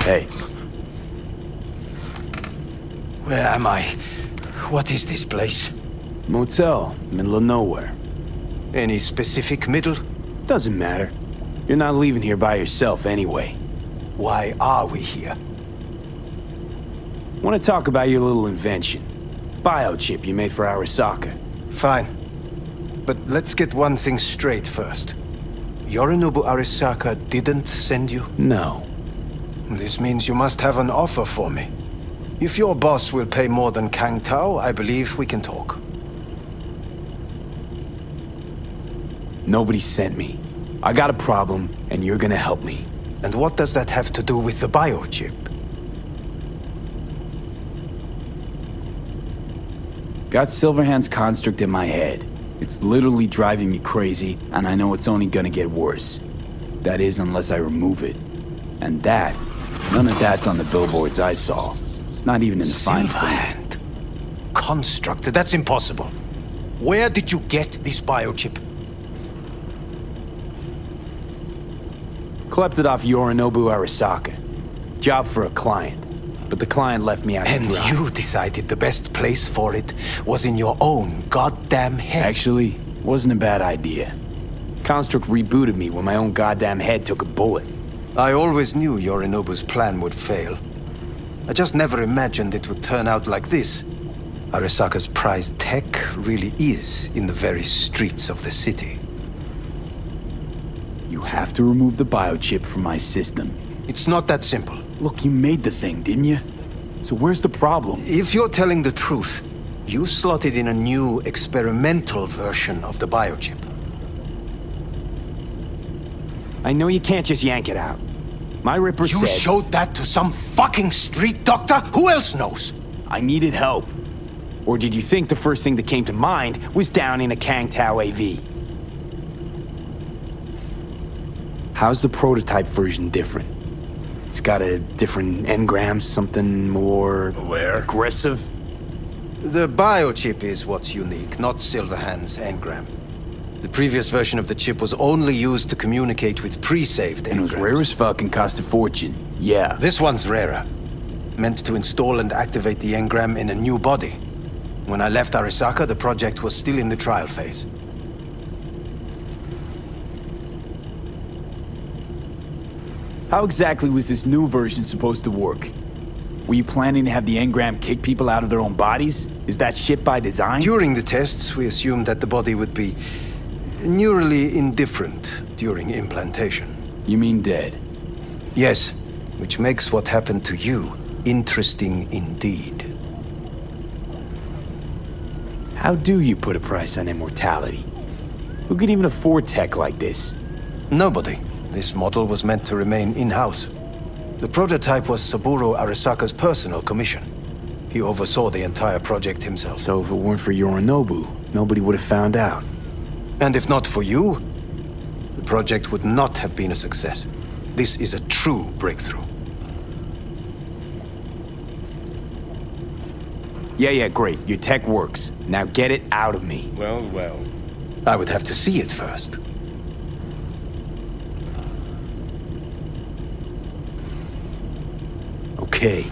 Hey. Where am I? What is this place? Motel, middle of nowhere. Any specific middle? Doesn't matter. You're not leaving here by yourself anyway. Why are we here? Want to talk about your little invention. Biochip you made for Arasaka. Fine. But let's get one thing straight first. Yorinobu Arasaka didn't send you? No. This means you must have an offer for me. If your boss will pay more than Kang Tao, I believe we can talk. Nobody sent me. I got a problem, and you're gonna help me. And what does that have to do with the biochip? Got Silverhand's construct in my head. It's literally driving me crazy, and I know it's only gonna get worse. That is, unless I remove it. And that, none of that's on the billboards I saw. Not even in the fine print. Silverhand. Construct, that's impossible. Where did you get this biochip? Klept it off Yorinobu Arasaka. Job for a client. But the client left me out And to dry. you decided the best place for it was in your own goddamn head. Actually, wasn't a bad idea. Construct rebooted me when my own goddamn head took a bullet. I always knew Yorinobu's plan would fail. I just never imagined it would turn out like this. Arasaka's prized tech really is in the very streets of the city. You have to remove the biochip from my system. It's not that simple. Look, you made the thing, didn't you? So where's the problem? If you're telling the truth, you slotted in a new experimental version of the biochip. I know you can't just yank it out. My Ripper You said... showed that to some fucking street doctor? Who else knows? I needed help. Or did you think the first thing that came to mind was down in a Kang Tao AV? How's the prototype version different? It's got a different engram, something more... Where? Aggressive? The biochip is what's unique, not Silverhand's engram. The previous version of the chip was only used to communicate with pre-saved engrams. And it was rare as fuck and cost a fortune. Yeah. This one's rarer. Meant to install and activate the engram in a new body. When I left Arasaka, the project was still in the trial phase. How exactly was this new version supposed to work? Were you planning to have the engram kick people out of their own bodies? Is that shit by design? During the tests, we assumed that the body would be neurally indifferent during implantation. You mean dead? Yes, which makes what happened to you interesting indeed. How do you put a price on immortality? Who could even afford tech like this? Nobody. This model was meant to remain in-house. The prototype was Saburo Arasaka's personal commission. He oversaw the entire project himself. So if it weren't for Yorinobu, nobody would have found out. And if not for you, the project would not have been a success. This is a true breakthrough. Yeah, great. Your tech works. Now get it out of me. Well. I would have to see it first. Okay.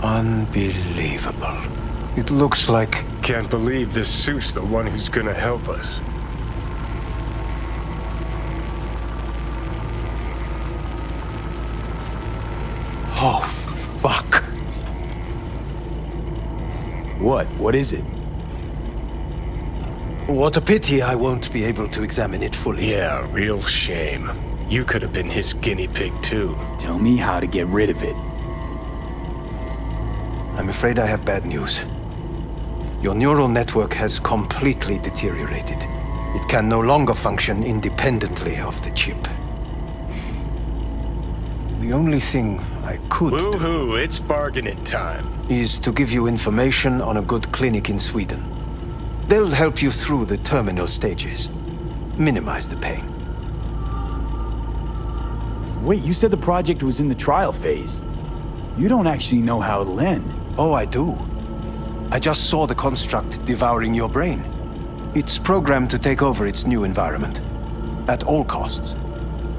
Unbelievable. It looks like... Can't believe this suit's the one who's gonna help us. Oh, fuck. What is it? What a pity I won't be able to examine it fully. Yeah, real shame. You could have been his guinea pig too. Tell me how to get rid of it. I'm afraid I have bad news. Your neural network has completely deteriorated. It can no longer function independently of the chip. The only thing I could do Woohoo, it's bargaining time. is to give you information on a good clinic in Sweden. They'll help you through the terminal stages. Minimize the pain. Wait, you said the project was in the trial phase. You don't actually know how it'll end. Oh, I do. I just saw the construct devouring your brain. It's programmed to take over its new environment, at all costs.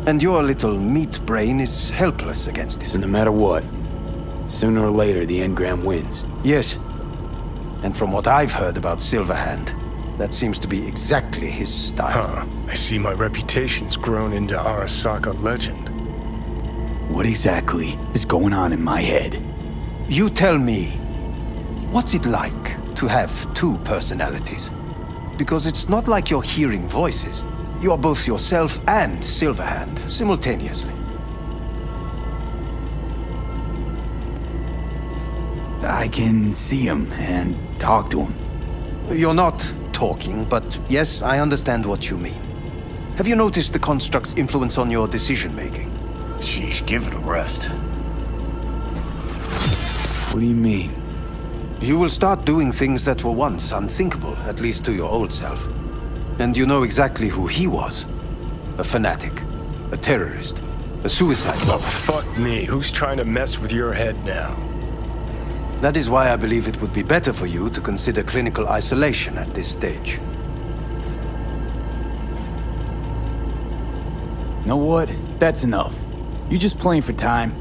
And your little meat brain is helpless against So it. no matter what, sooner or later the engram wins. Yes. And from what I've heard about Silverhand, that seems to be exactly his style. Huh. I see my reputation's grown into Arasaka legend. What exactly is going on in my head? You tell me, what's it like to have two personalities? Because it's not like you're hearing voices. You are both yourself and Silverhand simultaneously. I can see him and talk to him. You're not talking, but yes, I understand what you mean. Have you noticed the construct's influence on your decision-making? Sheesh, give it a rest. What do you mean? You will start doing things that were once unthinkable, at least to your old self. And you know exactly who he was. A fanatic, a terrorist, a suicide Oh, bomber. fuck me. Who's trying to mess with your head now? That is why I believe it would be better for you to consider clinical isolation at this stage. Know what? That's enough. You just playing for time?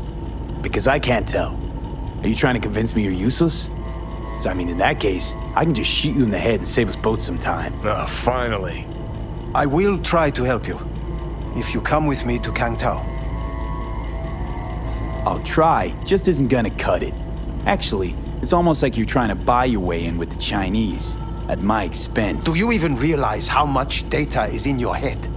Because I can't tell. Are you trying to convince me you're useless? 'Cause I mean, in that case, I can just shoot you in the head and save us both some time. Ah, finally. I will try to help you, if you come with me to Kangtao. I'll try, just isn't gonna cut it. Actually, it's almost like you're trying to buy your way in with the Chinese, at my expense. Do you even realize how much data is in your head?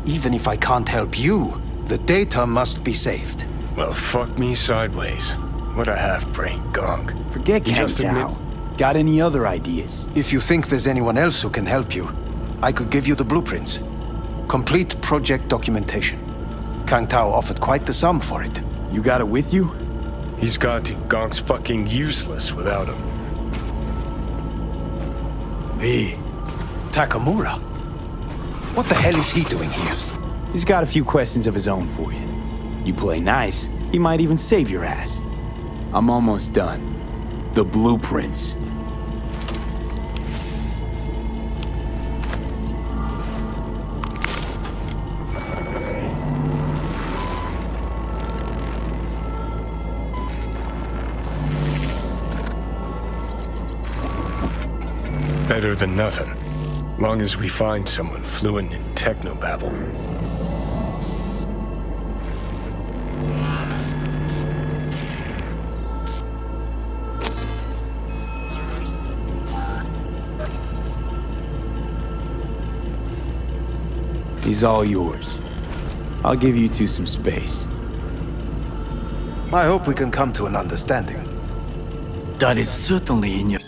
Even if I can't help you, the data must be saved. Well, fuck me sideways. What a half-brain gong. Forget You just Kang Got any other ideas? If you think there's anyone else who can help you, I could give you the blueprints. Complete project documentation. Kangtao offered quite the sum for it. You got it with you? He's got to. Gong's fucking useless without him. Hey, Takamura. What the hell is he doing here? He's got a few questions of his own for you. You play nice, he might even save your ass. I'm almost done. The blueprints. Better than nothing. Long as we find someone fluent in technobabble. He's all yours. I'll give you two some space. I hope we can come to an understanding. That is certainly in your...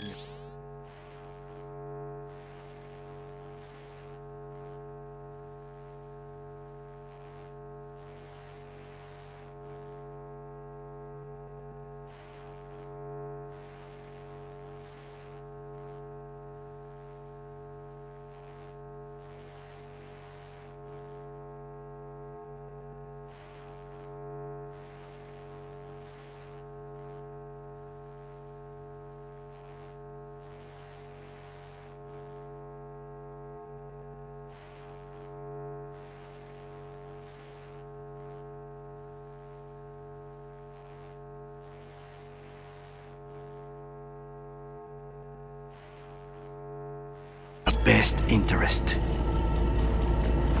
best interest.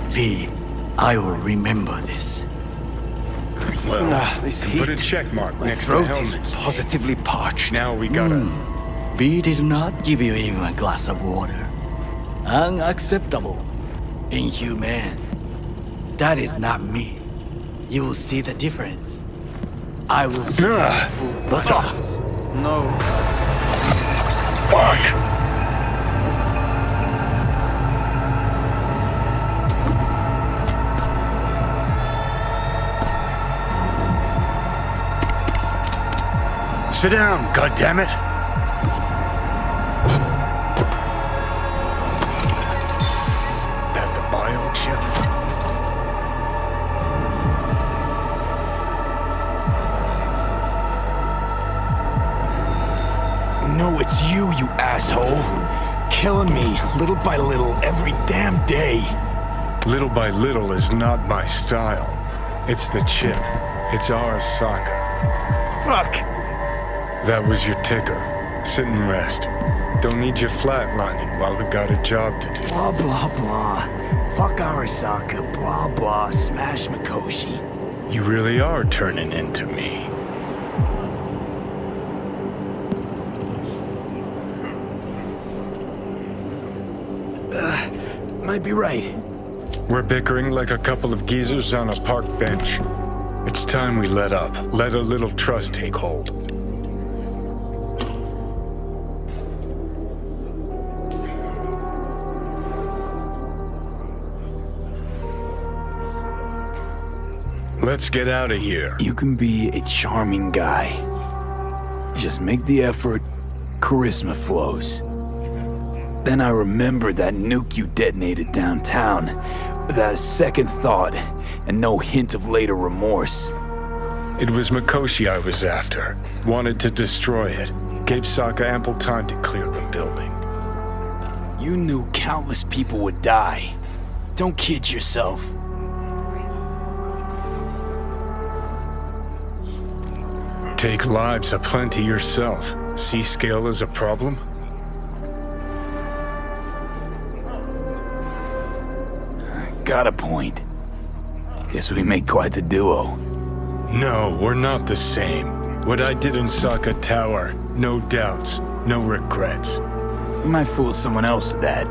V, I will remember this. Well, This put a heat. check mark My next to throat the is helmets. positively parched. Now we gotta... V did not give you even a glass of water. Unacceptable. Inhumane. That is not me. You will see the difference. I will give you full buttons. No. Fuck! Sit down, goddammit! At the biochip. know it's you, you asshole. Killing me, little by little, every damn day. Little by little is not my style. It's the chip. It's Arasaka. Fuck! That was your ticker. Sit and rest. Don't need you flatlining while we got a job to do. Blah, blah, blah. Fuck Arasaka, blah, blah, smash Mikoshi. You really are turning into me. Might be right. We're bickering like a couple of geezers on a park bench. It's time we let up. Let a little trust take hold. Let's get out of here. You can be a charming guy. Just make the effort, charisma flows. Then I remembered that nuke you detonated downtown, without a second thought, and no hint of later remorse. It was Mikoshi I was after. Wanted to destroy it. Gave Sokka ample time to clear the building. You knew countless people would die. Don't kid yourself. Take lives aplenty yourself. See scale as a problem? Got a point. Guess we make quite the duo. No, we're not the same. What I did in Sokka Tower, no doubts, no regrets. You might fool someone else with that,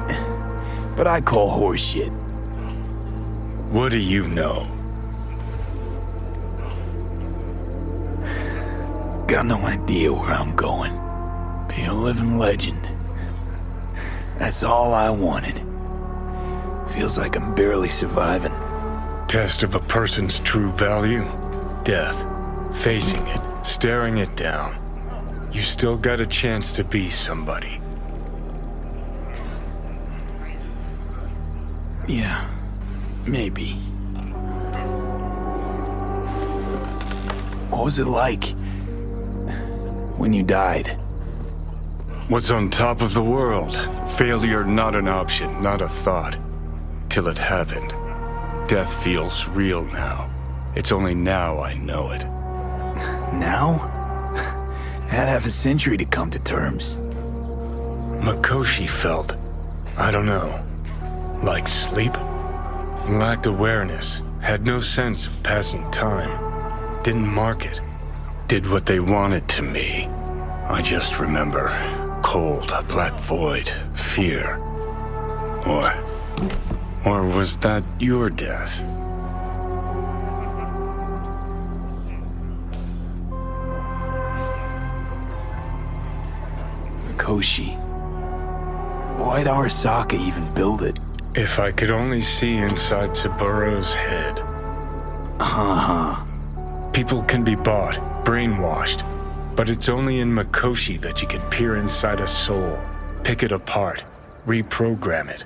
but I call horseshit. What do you know? Got no idea where I'm going. Be a living legend. That's all I wanted. Feels like I'm barely surviving. Test of a person's true value? Death. Facing it, staring it down. You still got a chance to be somebody. Yeah, maybe. What was it like when you died? Was on top of the world. Failure not an option, not a thought. Till it happened. Death feels real now. It's only now I know it. Now? Had half a century to come to terms. Mikoshi felt, I don't know, like sleep? Lacked awareness, had no sense of passing time. Didn't mark it. Did what they wanted to me. I just remember cold, black void, fear. Or was that your death? Mikoshi. Why'd Arasaka even build it? If I could only see inside Saburo's head. People can be bought, brainwashed, but it's only in Mikoshi that you can peer inside a soul, pick it apart, reprogram it.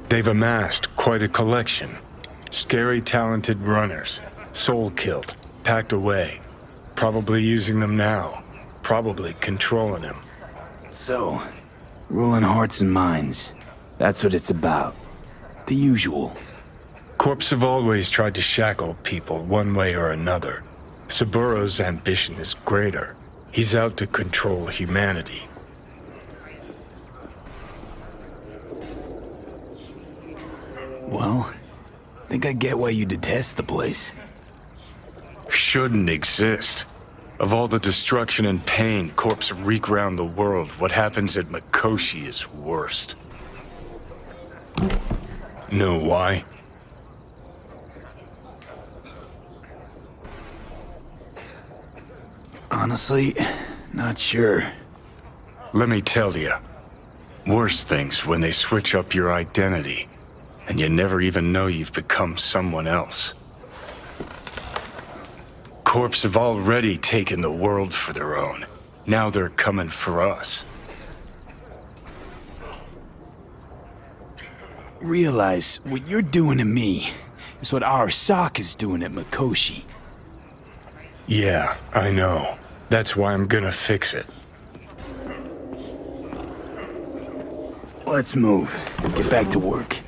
They've amassed quite a collection. Scary, talented runners, soul-killed, packed away. Probably using them now, probably controlling them. So, ruling hearts and minds. That's what it's about. The usual. Corps have always tried to shackle people one way or another. Saburo's ambition is greater. He's out to control humanity. Well, think I get why you detest the place. Shouldn't exist. Of all the destruction and pain corpse wreak round the world, what happens at Mikoshi is worst. Know why? Honestly, not sure. Let me tell you. Worse things when they switch up your identity, and you never even know you've become someone else. Corps have already taken the world for their own. Now they're coming for us. Realize what you're doing to me is what Arasaka's doing at Mikoshi. Yeah, I know. That's why I'm gonna fix it. Let's move. Get back to work.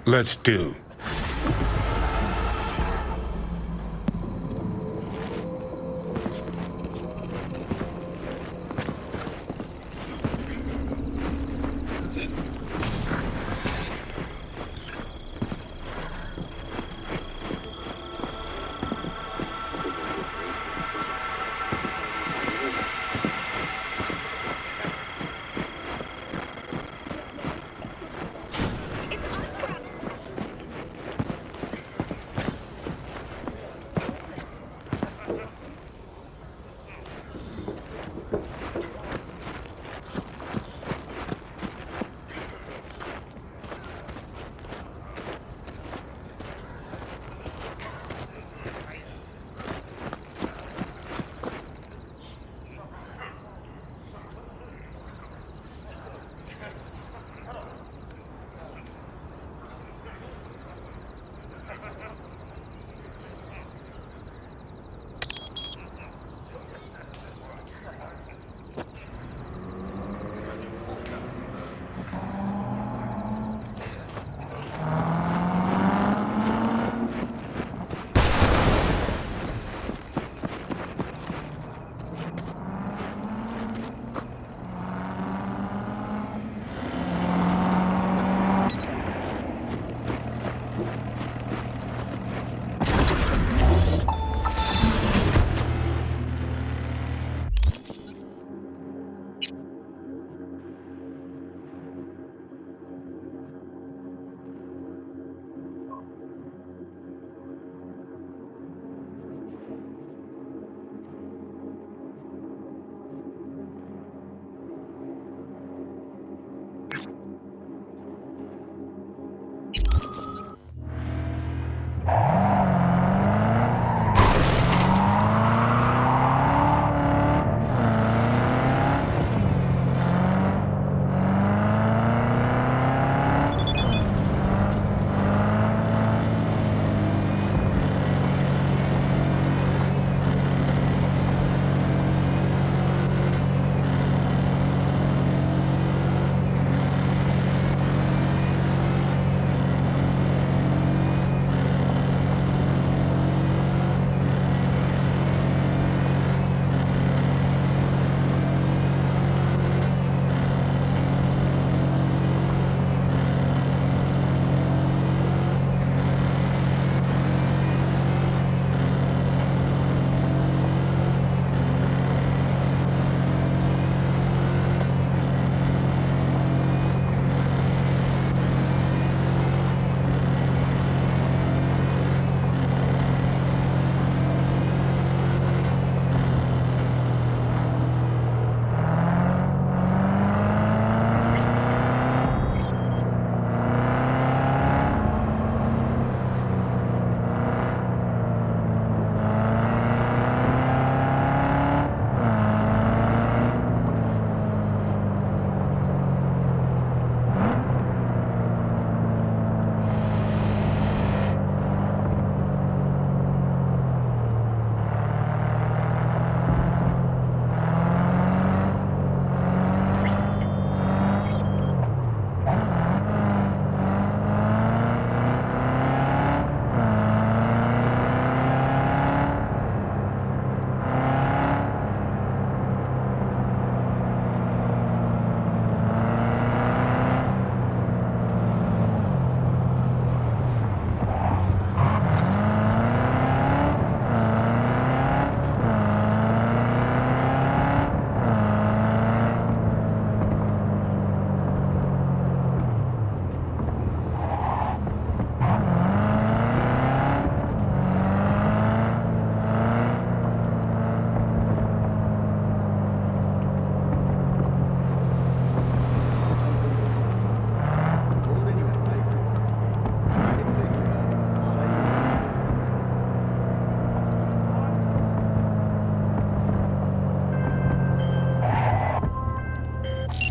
Let's do.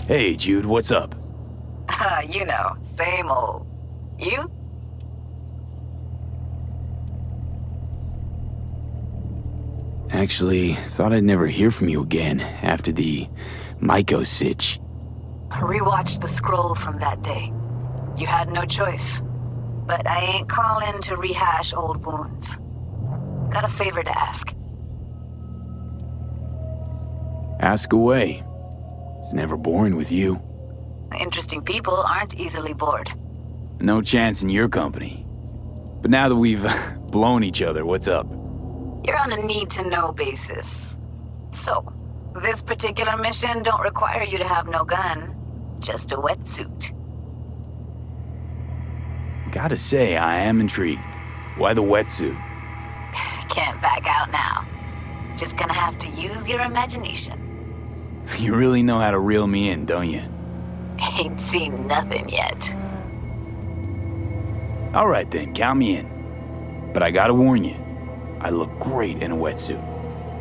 Hey, Jude, what's up? You know, same old. You? Actually, thought I'd never hear from you again after the Myco sitch. Rewatched the scroll from that day. You had no choice. But I ain't calling to rehash old wounds. Got a favor to ask. Ask away. It's never boring with you. Interesting people aren't easily bored. No chance in your company. But now that we've blown each other, what's up? You're on a need-to-know basis. So, this particular mission don't require you to have no gun. Just a wetsuit. Gotta say, I am intrigued. Why the wetsuit? Can't back out now. Just gonna have to use your imagination. You really know how to reel me in, don't you? Ain't seen nothing yet. All right then, count me in. But I gotta warn you, I look great in a wetsuit.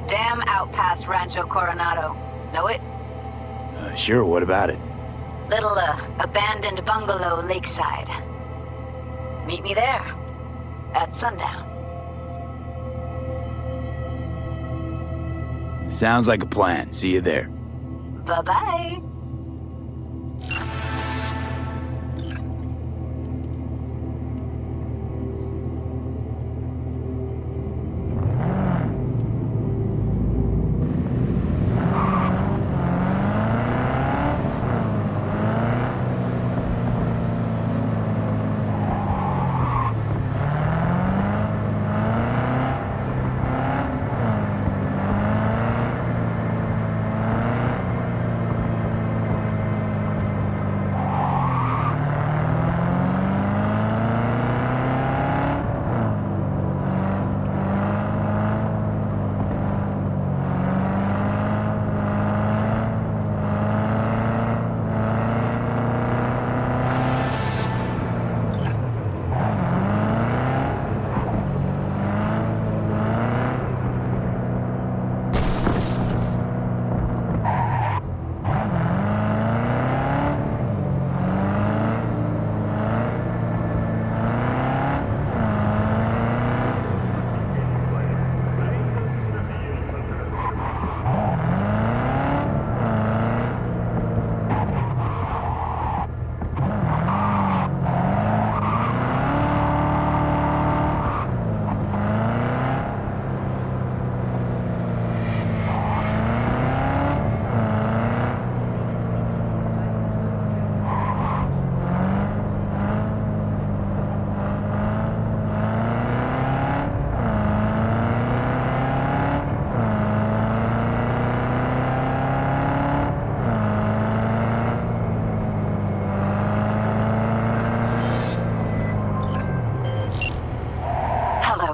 Damn out past Rancho Coronado. Know it? Sure, what about it? Little, abandoned bungalow lakeside. Meet me there. At sundown. Sounds like a plan. See you there. Bye-bye.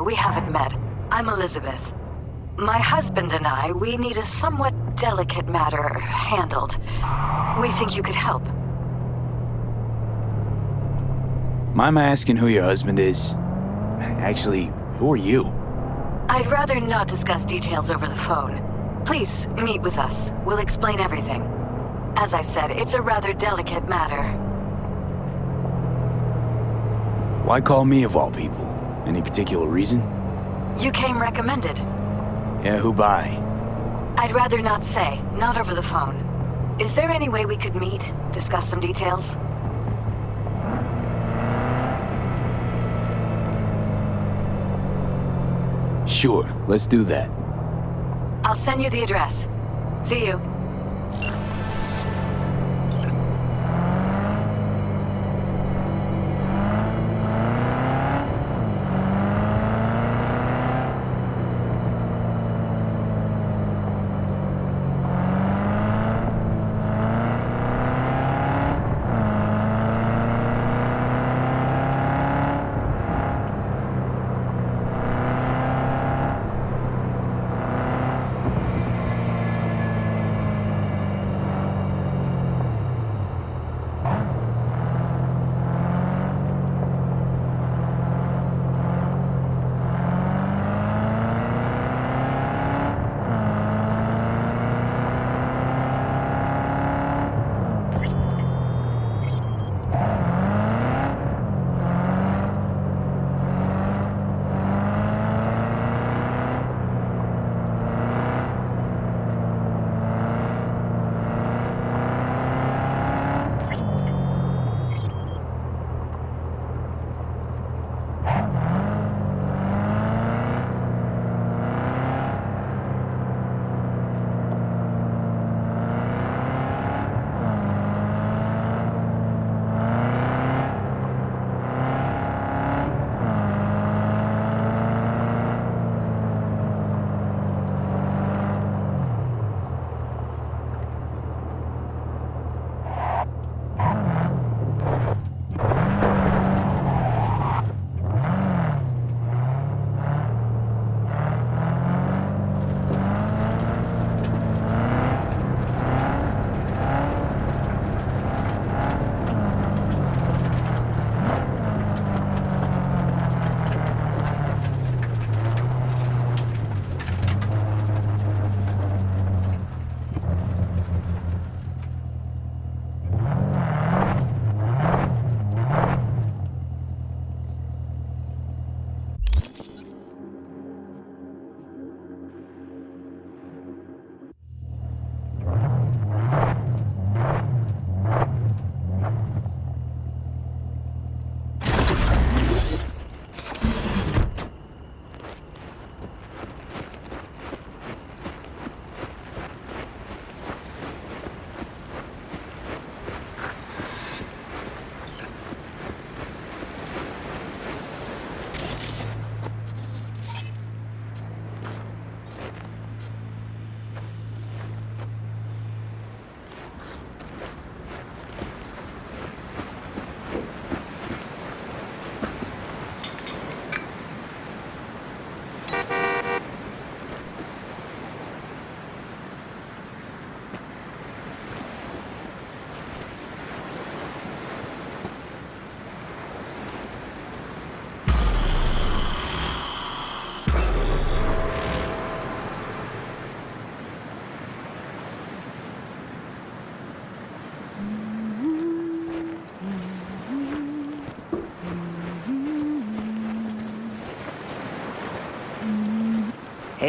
We haven't met. I'm Elizabeth. My husband and I, we need a somewhat delicate matter handled. We think you could help. Mind my asking who your husband is? Actually, who are you? I'd rather not discuss details over the phone. Please, meet with us. We'll explain everything. As I said, it's a rather delicate matter. Why call me of all people? Any particular reason? You came recommended. Yeah, who by? I'd rather not say, not over the phone. Is there any way we could meet, discuss some details? Sure, let's do that. I'll send you the address. See you.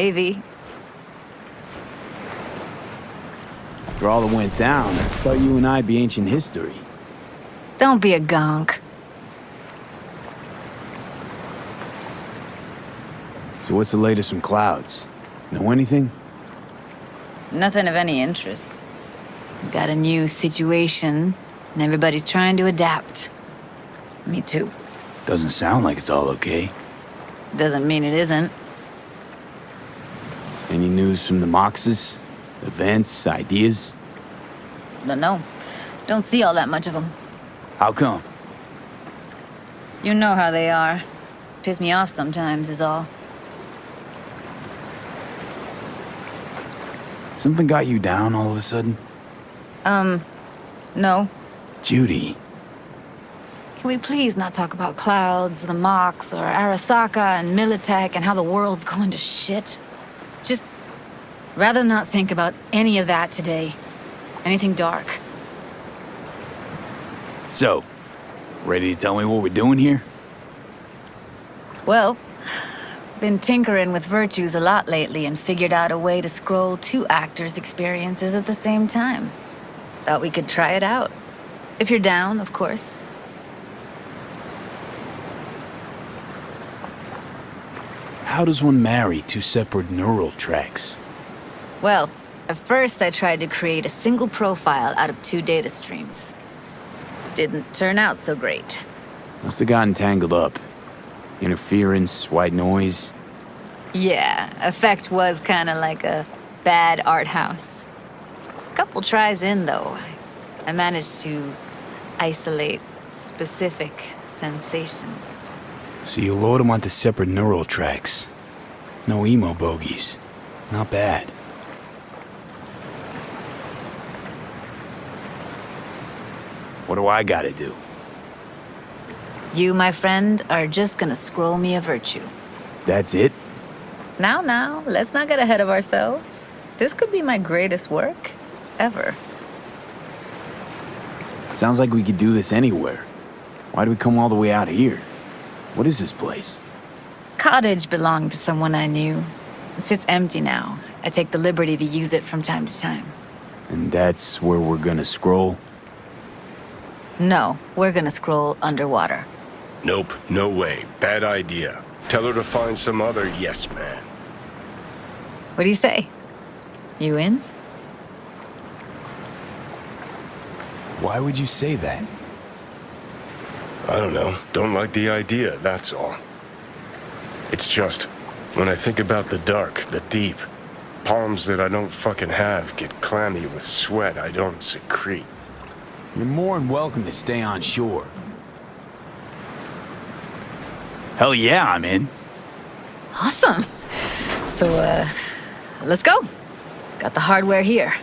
Maybe. After all that went down, I thought you and I'd be ancient history. Don't be a gonk. So what's the latest from Clouds? Know anything? Nothing of any interest. Got a new situation, and everybody's trying to adapt. Me too. Doesn't sound like it's all okay. Doesn't mean it isn't. Any news from the Moxes? Events, ideas? Don't know. Don't see all that much of them. How come? You know how they are. Piss me off sometimes is all. Something got you down all of a sudden? No. Judy. Can we please not talk about Clouds, the Mox, or Arasaka and Militech and how the world's going to shit? Just rather not think about any of that today. Anything dark. So, ready to tell me what we're doing here? Well, been tinkering with virtues a lot lately and figured out a way to scroll 2 actors' experiences at the same time. Thought we could try it out. If you're down, of course. How does one marry 2 separate neural tracks? Well, at first I tried to create a single profile out of 2 data streams. Didn't turn out so great. Must have gotten tangled up. Interference, white noise. Yeah, effect was kinda like a bad art house. Couple tries in, though, I managed to isolate specific sensations. So you load them onto separate neural tracks. No emo bogies. Not bad. What do I gotta do? You, my friend, are just gonna scroll me a virtue. That's it? Now, let's not get ahead of ourselves. This could be my greatest work ever. Sounds like we could do this anywhere. Why'd we come all the way out here? What is this place? Cottage belonged to someone I knew. It sits empty now. I take the liberty to use it from time to time. And that's where we're gonna scroll? No, we're gonna scroll underwater. Nope, no way. Bad idea. Tell her to find some other yes man. What do you say? You in? Why would you say that? I don't know. Don't like the idea, that's all. It's just, when I think about the dark, the deep, palms that I don't fucking have get clammy with sweat I don't secrete. You're more than welcome to stay on shore. Hell yeah, I'm in. Awesome. So, let's go. Got the hardware here.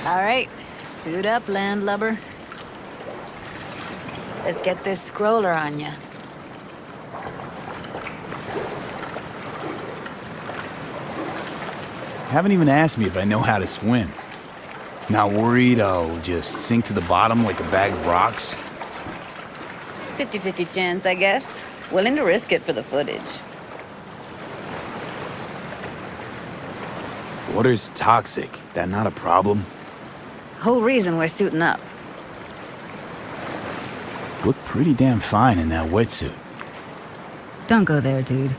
All right, suit up, landlubber. Let's get this scroller on ya. Haven't even asked me if I know how to swim. Not worried I'll just sink to the bottom like a bag of rocks? 50-50 chance, I guess. Willing to risk it for the footage. Water's toxic. That not a problem? Whole reason we're suiting up. Look pretty damn fine in that wetsuit. Don't go there, dude.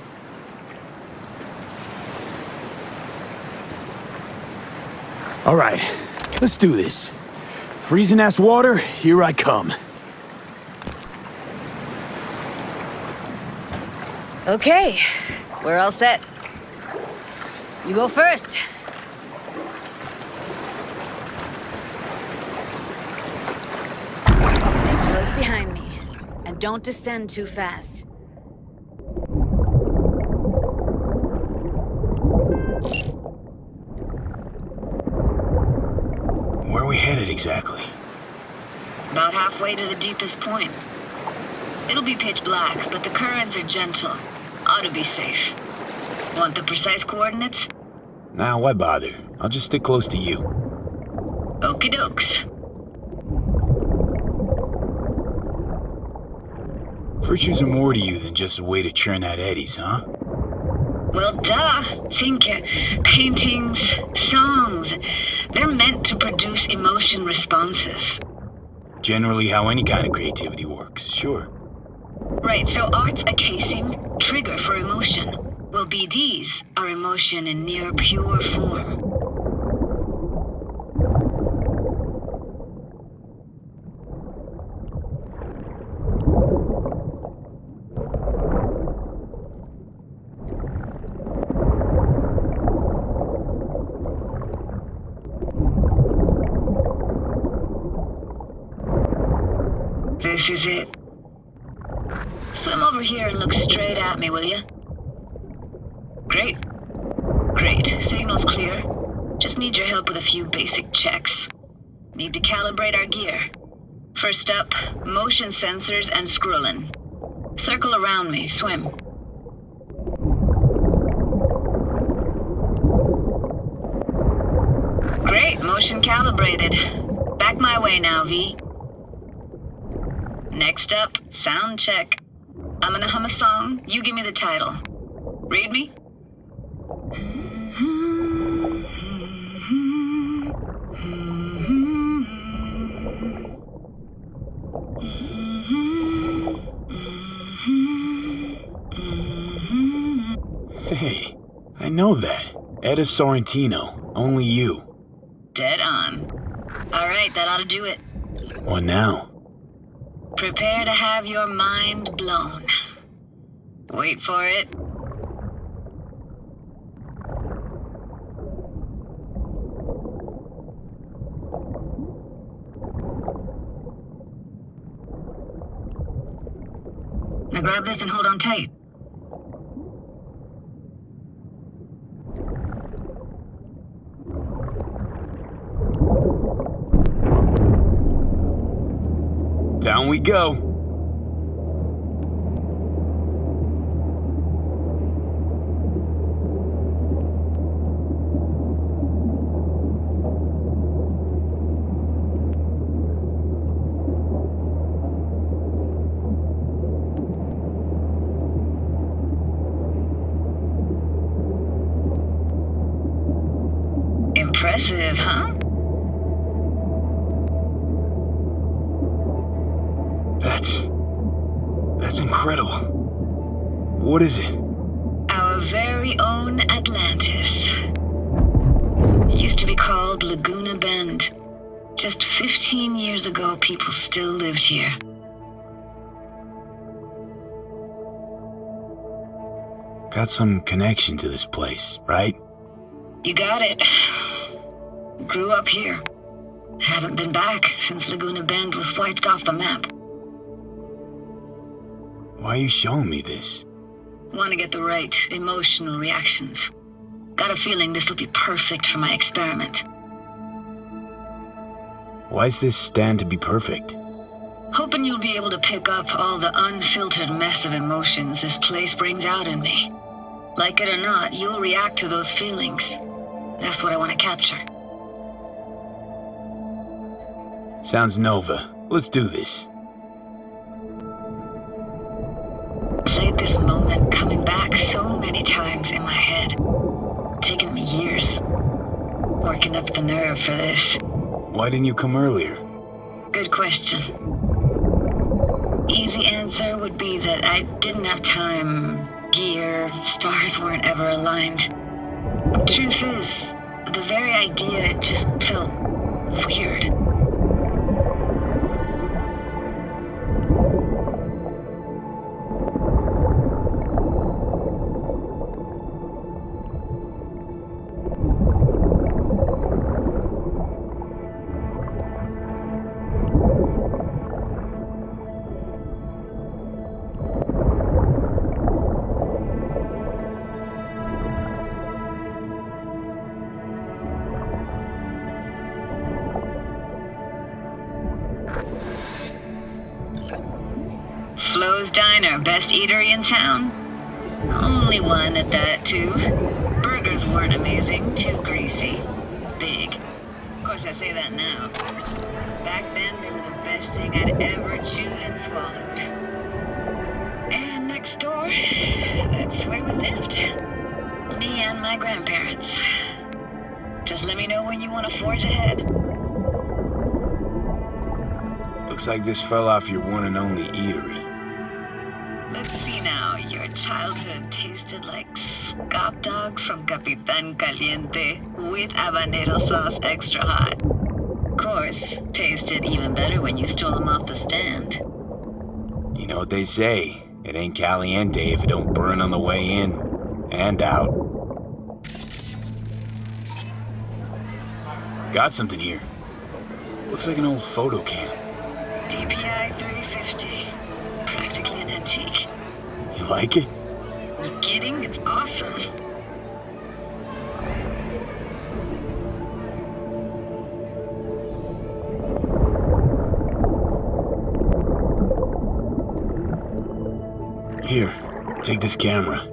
All right, let's do this. Freezing ass water, here I come. Okay, we're all set. You go first. Stay close behind me, and don't descend too fast. Where are we headed exactly? About halfway to the deepest point. It'll be pitch black, but the currents are gentle. Ought to be safe. Want the precise coordinates? Nah, why bother? I'll just stick close to you. Okie dokes. Virtues are more to you than just a way to churn out eddies, huh? Well, duh. Think paintings, songs. They're meant to produce emotion responses. Generally how any kind of creativity works, sure. Right, so art's a casing, trigger for emotion. Well, BDs are emotion in near pure form. This is it. Swim over here and look straight at me, will you? Great. Great. Signal's clear. Just need your help with a few basic checks. Need to calibrate our gear. First up, motion sensors and scrolling. Circle around me. Swim. Great. Motion calibrated. Back my way now, V. Next up, sound check. I'm gonna hum a song. You give me the title. Read me? Hey, I know that. Etta Sorrentino. Only you. Dead on. Alright, that ought to do it. What now? Prepare to have your mind blown. Wait for it. Now grab this and hold on tight. Down we go. Impressive, huh? That's incredible. What is it? Our very own Atlantis. Used to be called Laguna Bend. Just 15 years ago, people still lived here. Got some connection to this place, right? You got it. Grew up here. Haven't been back since Laguna Bend was wiped off the map. Why are you showing me this? Want to get the right emotional reactions. Got a feeling this will be perfect for my experiment. Why's this stand to be perfect? Hoping you'll be able to pick up all the unfiltered mess of emotions this place brings out in me. Like it or not, you'll react to those feelings. That's what I want to capture. Sounds Nova. Let's do this. Played this moment coming back so many times in my head. Taken me years. Working up the nerve for this. Why didn't you come earlier? Good question. Easy answer would be that I didn't have time. Gear, stars weren't ever aligned. Truth is, the very idea just felt weird. Flo's Diner, best eatery in town? Only one at that, too. Burgers weren't amazing, too greasy. Big. Of course, I say that now. Back then, they were the best thing I'd ever chewed and swallowed. And next door, that's where we lived. Me and my grandparents. Just let me know when you want to forge ahead. Looks like this fell off your one and only eatery. Let's see now. Your childhood tasted like scop dogs from Capitan Caliente with habanero sauce extra hot. Of course, tasted even better when you stole them off the stand. You know what they say, it ain't caliente if it don't burn on the way in and out. Got something here. Looks like an old photo cam. DPI 3050. Practically an antique. You like it? You kidding? It's awesome. Here, take this camera.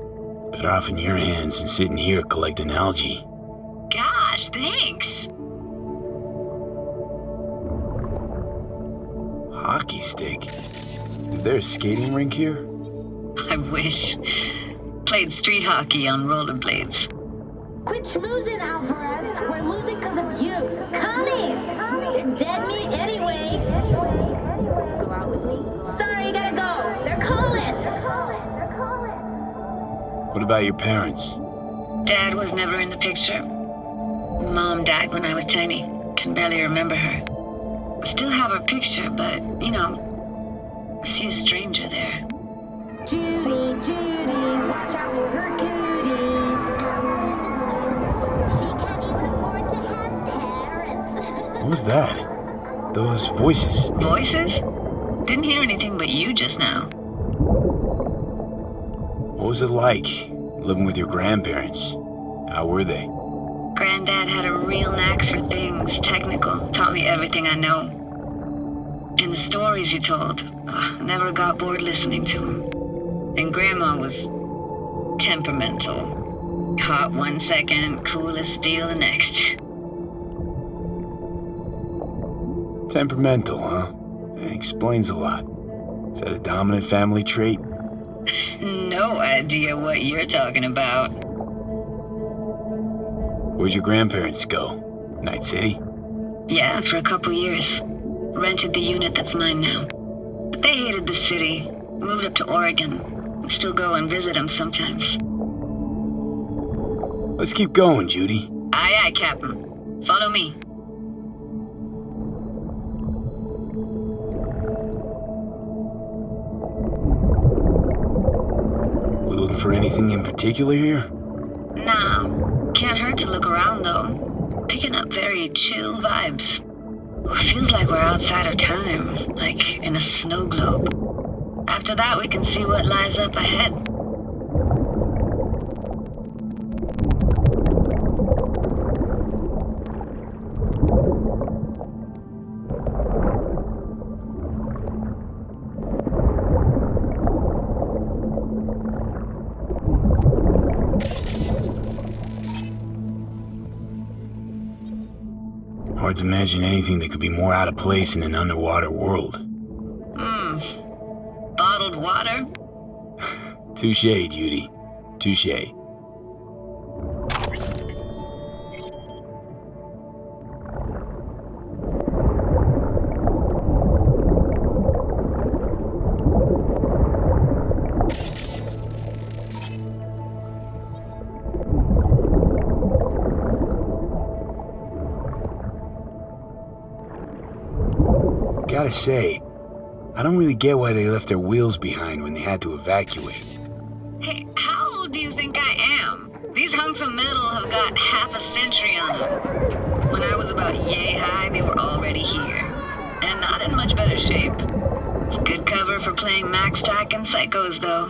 Better off in your hands than sitting here collecting algae. Gosh, thanks. Hockey stick? Is there a skating rink here? I wish. Played street hockey on rollerblades. Quit schmoozing, Alvarez. We're losing because of you. Come in. You're dead meat anyway. Will you go out with me? Sorry, you gotta go. They're calling. What about your parents? Dad was never in the picture. Mom died when I was tiny. Can barely remember her. Still have her picture, but, you know, I see a stranger there. Judy, watch out for her cooties. She can't even afford to have parents. What was that? Those voices. Voices? Didn't hear anything but you just now. What was it like, living with your grandparents? How were they? Granddad had a real knack for things technical, taught me everything I know. And the stories he told, never got bored listening to him. And Grandma was temperamental. Hot one second, cool as steel the next. Temperamental, huh? Explains a lot. Is that a dominant family trait? No idea what you're talking about. Where'd your grandparents go? Night City? Yeah, for a couple years. Rented the unit that's mine now. But they hated the city. Moved up to Oregon. Still go and visit them sometimes. Let's keep going, Judy. Aye, aye, Captain. Follow me. We looking for anything in particular here? Nah. Can't hurt to look around, though. Picking up very chill vibes. Feels like we're outside of time, like in a snow globe. After that, we can see what lies up ahead. Hard to imagine anything that could be more out of place in an underwater world. Bottled water? Touche, Judy. Touche. Gotta say, I don't really get why they left their wheels behind when they had to evacuate. Hey, how old do you think I am? These hunks of metal have got half a century on them. When I was about yay high, they were already here. And not in much better shape. It's good cover for playing Max Tack and Psychos, though.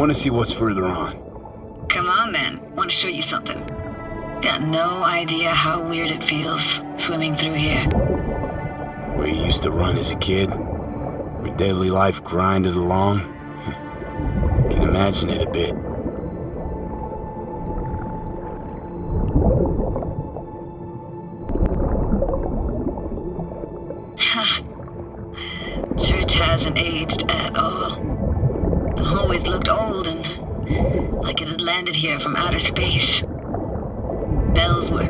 want to see what's further on. Come on then, want to show you something. Got no idea how weird it feels swimming through here. Where you used to run as a kid? Where daily life grinded along? Can imagine it a bit. Church hasn't aged at all. Always looked old and like it had landed here from outer space. Bells were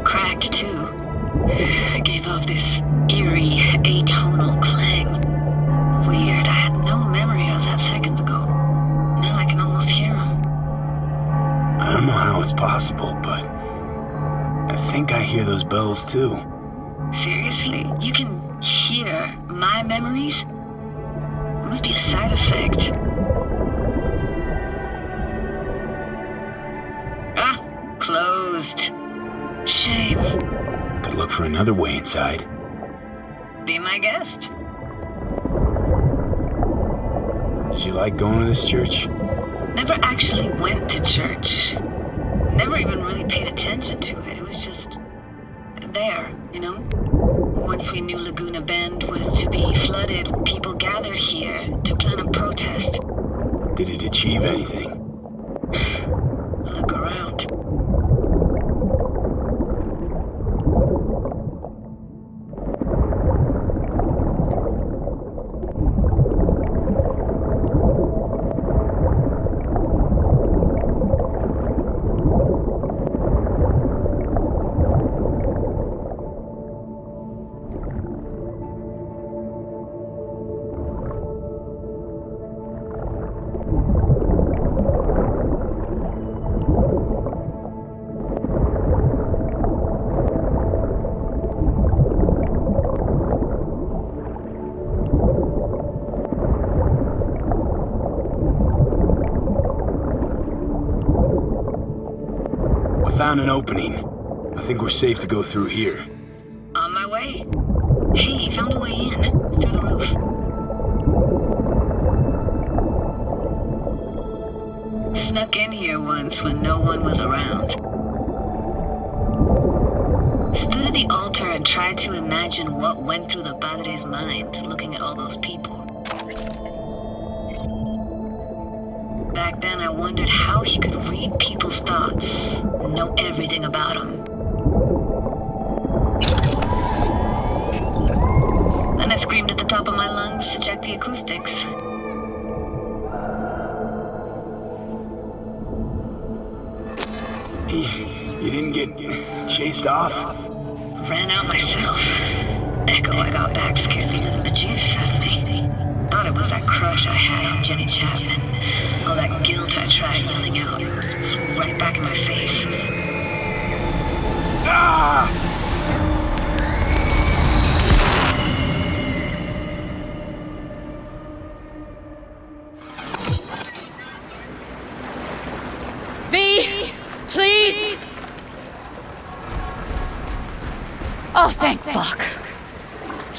cracked too. It gave off this eerie, atonal clang. Weird, I had no memory of that seconds ago. Now I can almost hear them. I don't know how it's possible, but I think I hear those bells too. Seriously? You can hear my memories? It must be a side effect. Ah, closed. Shame. Could look for another way inside. Be my guest. Did you like going to this church? Never actually went to church. Never even really paid attention to it. It was just there, you know? Once we knew Laguna Bend was to be flooded, people gathered here to plan a protest. Did it achieve anything? Look around. Found an opening. I think we're safe to go through here. On my way. Hey, found a way in. Through the roof. Snuck in here once when no one was around. Stood at the altar and tried to imagine what went through the padre's mind looking at all those people. Back then, I wondered how he could read people's thoughts and know everything about them. Then I screamed at the top of my lungs to check the acoustics. You didn't get chased off? Ran out myself. Echo I got back scared the living bejesus out of me. Thought it was that crush I had on Jenny Chapman. All that guilt I tried yelling out. It was right back in my face. Ah! V! Please! Oh, thank fuck.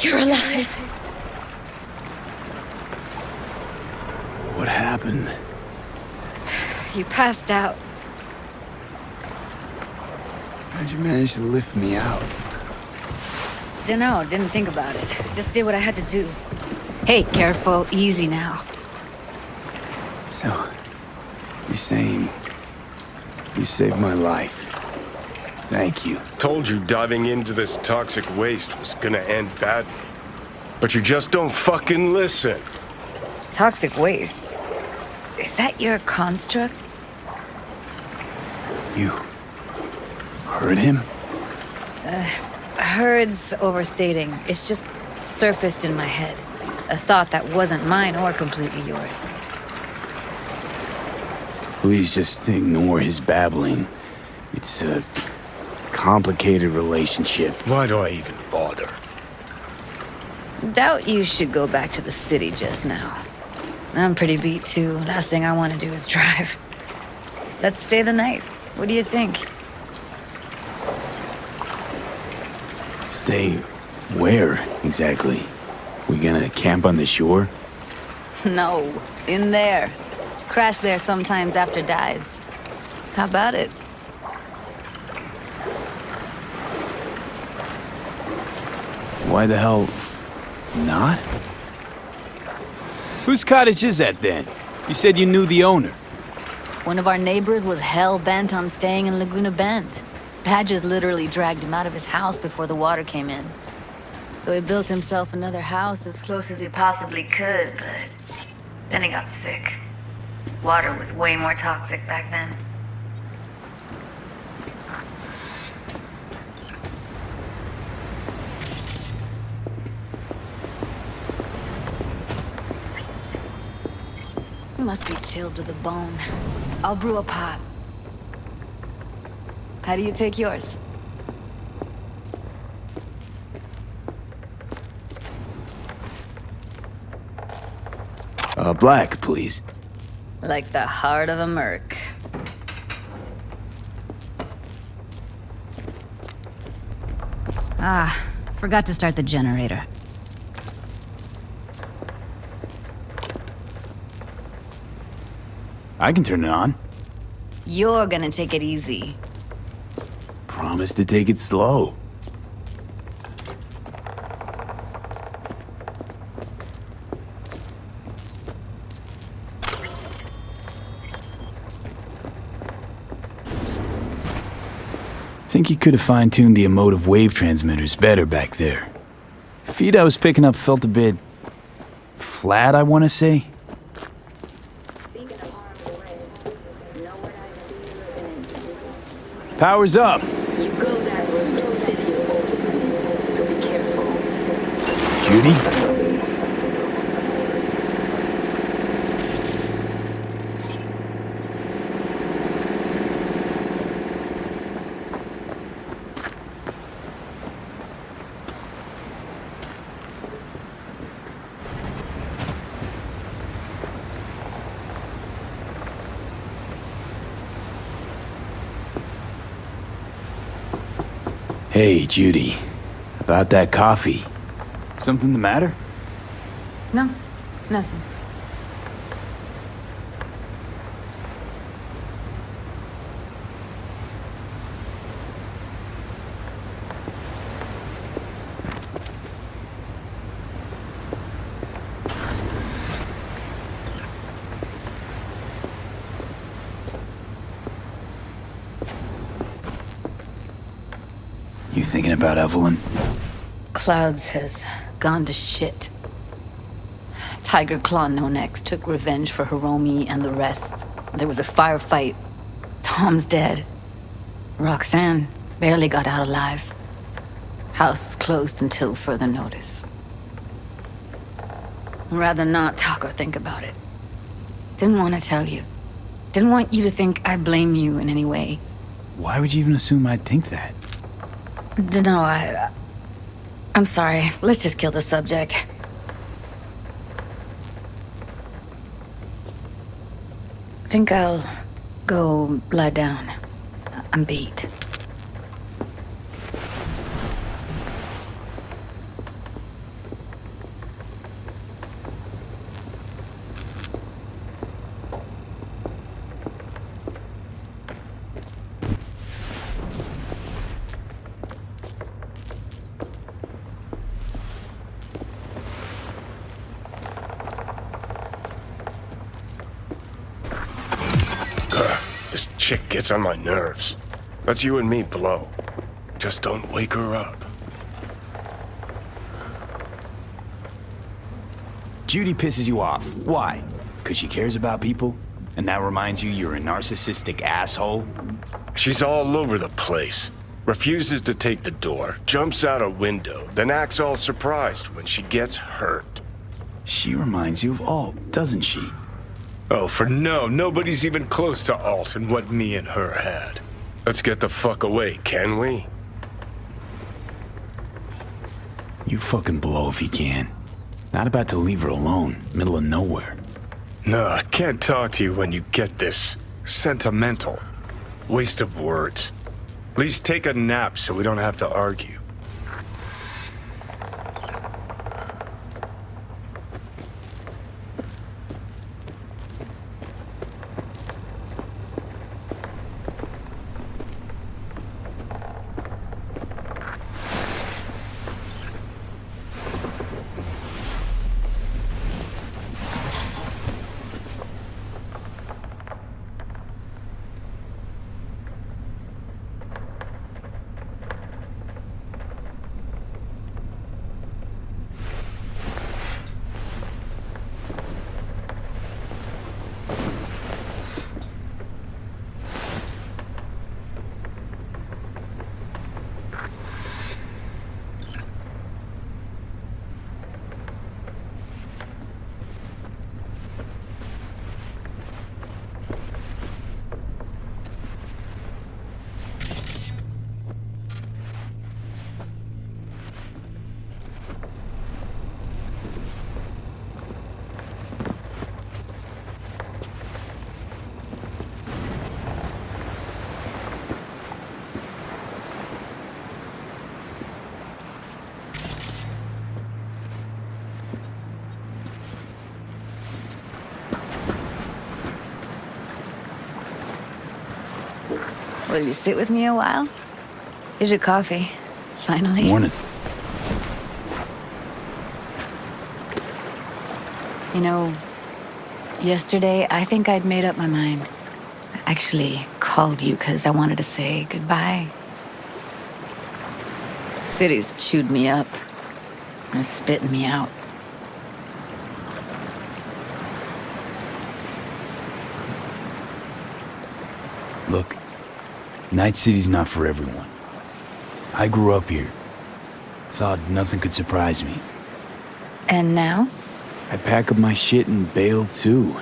You're alive. What happened? You passed out. How'd you manage to lift me out? Dunno, didn't think about it. Just did what I had to do. Hey, careful, easy now. So, you're saying you saved my life. Thank you. Told you diving into this toxic waste was gonna end badly. But you just don't fucking listen. Toxic waste? Is that your construct? You heard him? Heard's overstating. It's just surfaced in my head. A thought that wasn't mine or completely yours. Please just ignore his babbling. It's a complicated relationship. Why do I even bother? Doubt you should go back to the city just now. I'm pretty beat too. Last thing I want to do is drive. Let's stay the night. What do you think? Stay where, exactly? We gonna camp on the shore? No, in there. Crash there sometimes after dives. How about it? Why the hell not? Whose cottage is that then? You said you knew the owner. One of our neighbors was hell-bent on staying in Laguna Bend. Badges literally dragged him out of his house before the water came in. So he built himself another house as close as he possibly could, but then he got sick. Water was way more toxic back then. You must be chilled to the bone. I'll brew a pot. How do you take yours? Black, please. Like the heart of a merc. Ah, forgot to start the generator. I can turn it on. You're gonna take it easy. Promise to take it slow. Think you could have fine-tuned the emotive wave transmitters better back there. Feed I was picking up felt a bit flat, I want to say. Power's up. You go that road to the city of Bolton, so be careful. Judy? Hey, Judy. About that coffee. Something the matter? No, nothing. You thinking about Evelyn? Clouds has gone to shit. Tiger Claw No Next took revenge for Hiromi and the rest. There was a firefight. Tom's dead. Roxanne barely got out alive. House is closed until further notice. I'd rather not talk or think about it. Didn't want to tell you. Didn't want you to think I blame you in any way. Why would you even assume I'd think that? No, I'm sorry. Let's just kill the subject. Think I'll go lie down. I'm beat. This chick gets on my nerves. That's you and me below. Just don't wake her up. Judy pisses you off. Why? Because she cares about people? And that reminds you you're a narcissistic asshole? She's all over the place. Refuses to take the door, jumps out a window, then acts all surprised when she gets hurt. She reminds you of Alt, doesn't she? Oh, nobody's even close to Alt and what me and her had. Let's get the fuck away, can we? You fucking blow if you can. Not about to leave her alone, middle of nowhere. No, I can't talk to you when you get this sentimental. Waste of words. At least take a nap so we don't have to argue. Will you sit with me a while? Here's your coffee. Finally. Morning. You know, yesterday I think I'd made up my mind. I actually called you because I wanted to say goodbye. City's chewed me up. They're spitting me out. Look, Night City's not for everyone. I grew up here. Thought nothing could surprise me. And now? I'd pack up my shit and bail too,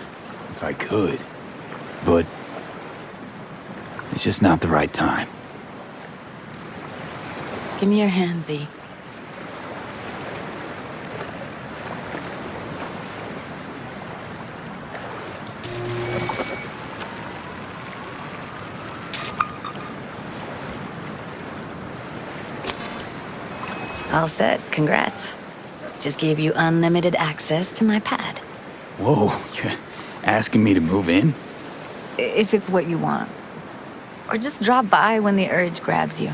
if I could. But it's just not the right time. Give me your hand, V. All set. Congrats. Just gave you unlimited access to my pad. Whoa, you're asking me to move in? If it's what you want. Or just drop by when the urge grabs you.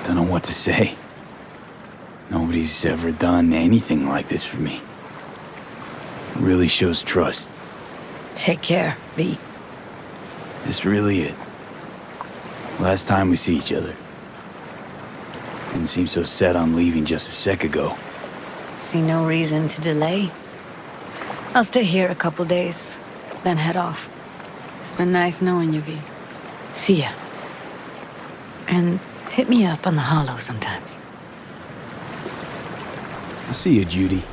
Don't know what to say. Nobody's ever done anything like this for me. Really shows trust. Take care, V. This really it. Last time we see each other. Didn't seem so set on leaving just a sec ago. See no reason to delay. I'll stay here a couple days, then head off. It's been nice knowing you, V. See ya. And hit me up on the holo sometimes. I'll see you, Judy.